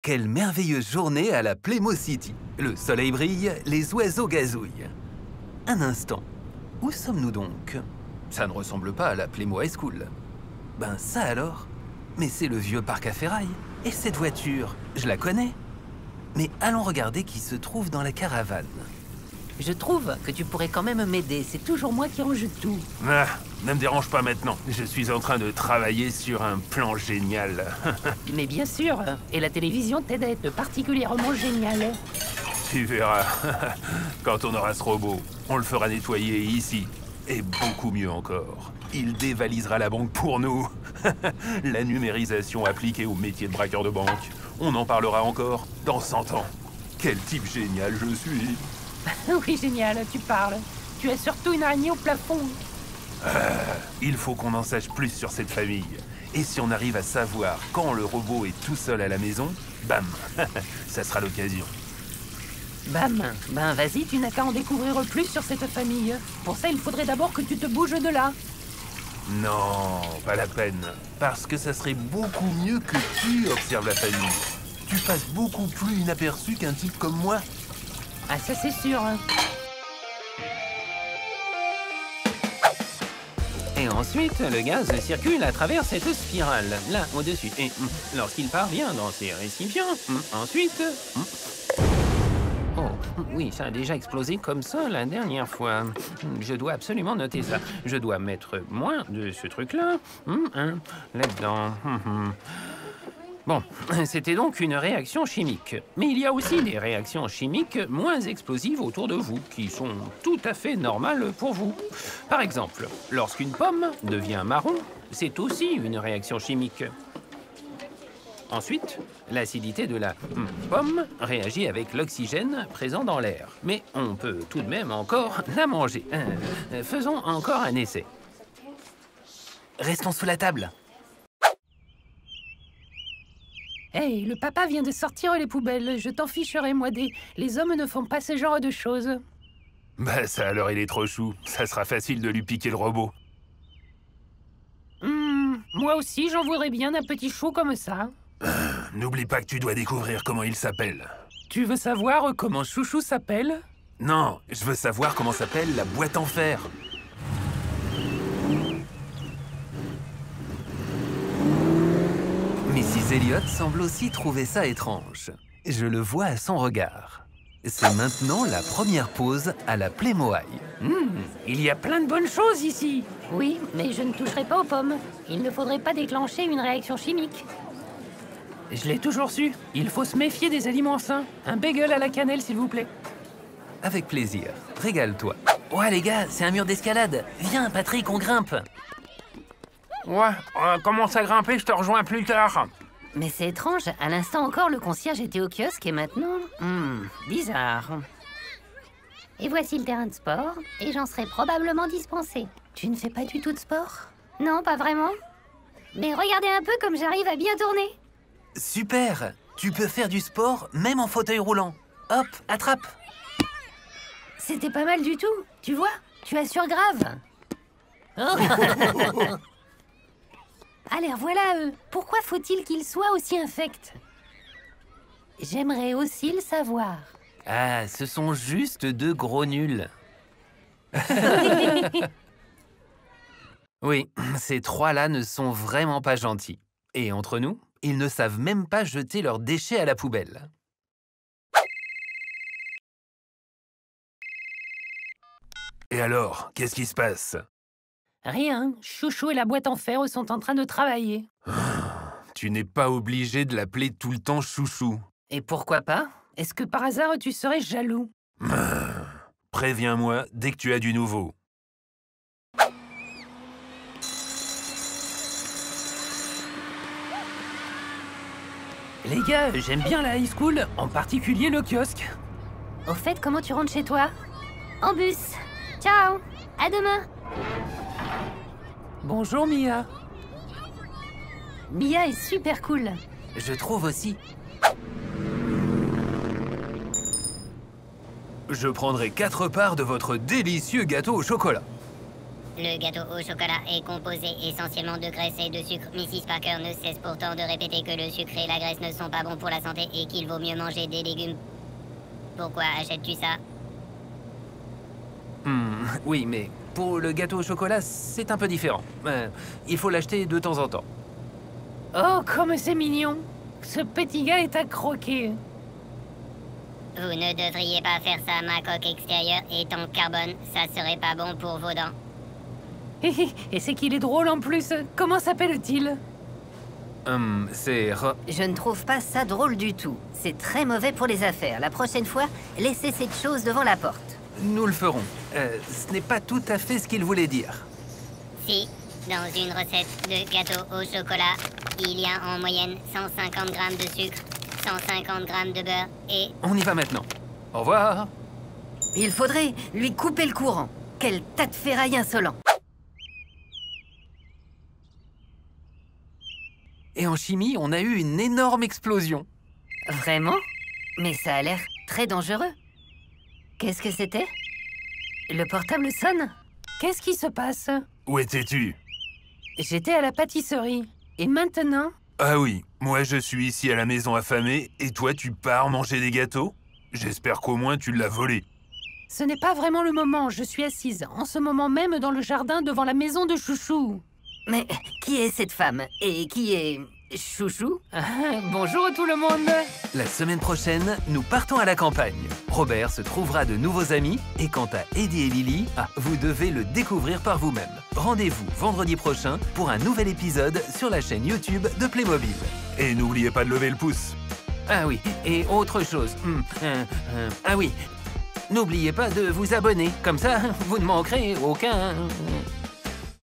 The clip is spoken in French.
Quelle merveilleuse journée à la Playmo City. Le soleil brille, les oiseaux gazouillent. Un instant, où sommes-nous donc? Ça ne ressemble pas à la Playmo High School. Ben ça alors? Mais c'est le vieux parc à ferraille. Et cette voiture, je la connais. Mais allons regarder qui se trouve dans la caravane. Je trouve que tu pourrais quand même m'aider. C'est toujours moi qui range tout. Ah, ne me dérange pas maintenant. Je suis en train de travailler sur un plan génial. Mais bien sûr. Et la télévision t'aide à être particulièrement génial. Tu verras. Quand on aura ce robot, on le fera nettoyer ici. Et beaucoup mieux encore. Il dévalisera la banque pour nous. La numérisation appliquée au métier de braqueur de banque. On en parlera encore dans 100 ans. Quel type génial je suis. Oui, génial, tu parles. Tu as surtout une araignée au plafond. Il faut qu'on en sache plus sur cette famille. Et si on arrive à savoir quand le robot est tout seul à la maison, bam, ça sera l'occasion. Bam. Ben vas-y, tu n'as qu'à en découvrir plus sur cette famille. Pour ça, il faudrait d'abord que tu te bouges de là. Non, pas la peine. Parce que ça serait beaucoup mieux que tu observes la famille. Tu passes beaucoup plus inaperçu qu'un type comme moi. Ah, ça c'est sûr. Et ensuite, le gaz circule à travers cette spirale, là, au-dessus. Et lorsqu'il parvient dans ces récipients, ensuite... Oh, oui, ça a déjà explosé comme ça la dernière fois. Je dois absolument noter ça. Je dois mettre moins de ce truc-là, là-dedans. Bon, c'était donc une réaction chimique. Mais il y a aussi des réactions chimiques moins explosives autour de vous, qui sont tout à fait normales pour vous. Par exemple, lorsqu'une pomme devient marron, c'est aussi une réaction chimique. Ensuite, l'acidité de la pomme réagit avec l'oxygène présent dans l'air. Mais on peut tout de même encore la manger. Faisons encore un essai. Restons sous la table. Hey, le papa vient de sortir les poubelles. Je t'en ficherai, moi, les hommes ne font pas ce genre de choses. Bah ça alors il est trop chou. Ça sera facile de lui piquer le robot. Moi aussi, j'en voudrais bien d'un petit chou comme ça. N'oublie pas que tu dois découvrir comment il s'appelle. Tu veux savoir comment Chouchou s'appelle? Non, je veux savoir comment s'appelle la boîte en fer. Mrs. Elliot semble aussi trouver ça étrange. Je le vois à son regard. C'est maintenant la première pause à la Playmo High. Il y a plein de bonnes choses ici. Oui, mais je ne toucherai pas aux pommes. Il ne faudrait pas déclencher une réaction chimique. Je l'ai toujours su. Il faut se méfier des aliments sains. Un bagel à la cannelle, s'il vous plaît. Avec plaisir. Régale-toi. Ouais, les gars, c'est un mur d'escalade. Viens, Patrick, on grimpe. Ouais, on commence à grimper, je te rejoins plus tard. Mais c'est étrange, à l'instant encore, le concierge était au kiosque et maintenant... Bizarre. Et voici le terrain de sport, et j'en serai probablement dispensée. Tu ne fais pas du tout de sport? Non, pas vraiment. Mais regardez un peu comme j'arrive à bien tourner. Super. Tu peux faire du sport même en fauteuil roulant. Hop, attrape. C'était pas mal du tout, tu vois? Tu assures grave. Alors voilà, pourquoi faut-il qu'il soit aussi infect? J'aimerais aussi le savoir. Ah, ce sont juste deux gros nuls. Oui, ces trois-là ne sont vraiment pas gentils. Et entre nous, ils ne savent même pas jeter leurs déchets à la poubelle. Et alors, qu'est-ce qui se passe? Rien. Chouchou et la boîte en fer sont en train de travailler. Tu n'es pas obligé de l'appeler tout le temps Chouchou. Et pourquoi pas? Est-ce que par hasard tu serais jaloux? Préviens-moi dès que tu as du nouveau. Les gars, j'aime bien la high school, en particulier le kiosque. Au fait, comment tu rentres chez toi? En bus. Ciao. À demain. Bonjour Mia. Mia est super cool. Je trouve aussi. Je prendrai 4 parts de votre délicieux gâteau au chocolat. Le gâteau au chocolat est composé essentiellement de graisse et de sucre. Mrs. Parker ne cesse pourtant de répéter que le sucre et la graisse ne sont pas bons pour la santé et qu'il vaut mieux manger des légumes. Pourquoi achètes-tu ça? Oui, mais pour le gâteau au chocolat, c'est un peu différent. Il faut l'acheter de temps en temps. Oh, comme c'est mignon. Ce petit gars est à croquer. Vous ne devriez pas faire ça, ma coque extérieure est en carbone. Ça serait pas bon pour vos dents. Et c'est qu'il est drôle en plus. Comment s'appelle-t-il? Je ne trouve pas ça drôle du tout. C'est très mauvais pour les affaires. La prochaine fois, laissez cette chose devant la porte. Nous le ferons. Ce n'est pas tout à fait ce qu'il voulait dire. Si, dans une recette de gâteau au chocolat, il y a en moyenne 150 grammes de sucre, 150 grammes de beurre et... On y va maintenant. Au revoir. Il faudrait lui couper le courant. Quel tas de ferraille insolent. Et en chimie, on a eu une énorme explosion. Vraiment? Mais ça a l'air très dangereux. Qu'est-ce que c'était? Le portable sonne. Qu'est-ce qui se passe? Où étais-tu? J'étais à la pâtisserie. Et maintenant? Ah oui, moi je suis ici à la maison affamée et toi tu pars manger des gâteaux? J'espère qu'au moins tu l'as volé. Ce n'est pas vraiment le moment. Je suis assise en ce moment même dans le jardin devant la maison de Chouchou. Mais qui est cette femme? Et qui est... Chouchou? Bonjour tout le monde. La semaine prochaine, nous partons à la campagne. Robert se trouvera de nouveaux amis et quant à Eddie et Lily, vous devez le découvrir par vous-même. Rendez-vous vendredi prochain pour un nouvel épisode sur la chaîne YouTube de Playmobil. Et n'oubliez pas de lever le pouce. Ah oui, et autre chose. Ah oui, n'oubliez pas de vous abonner. Comme ça, vous ne manquerez aucun...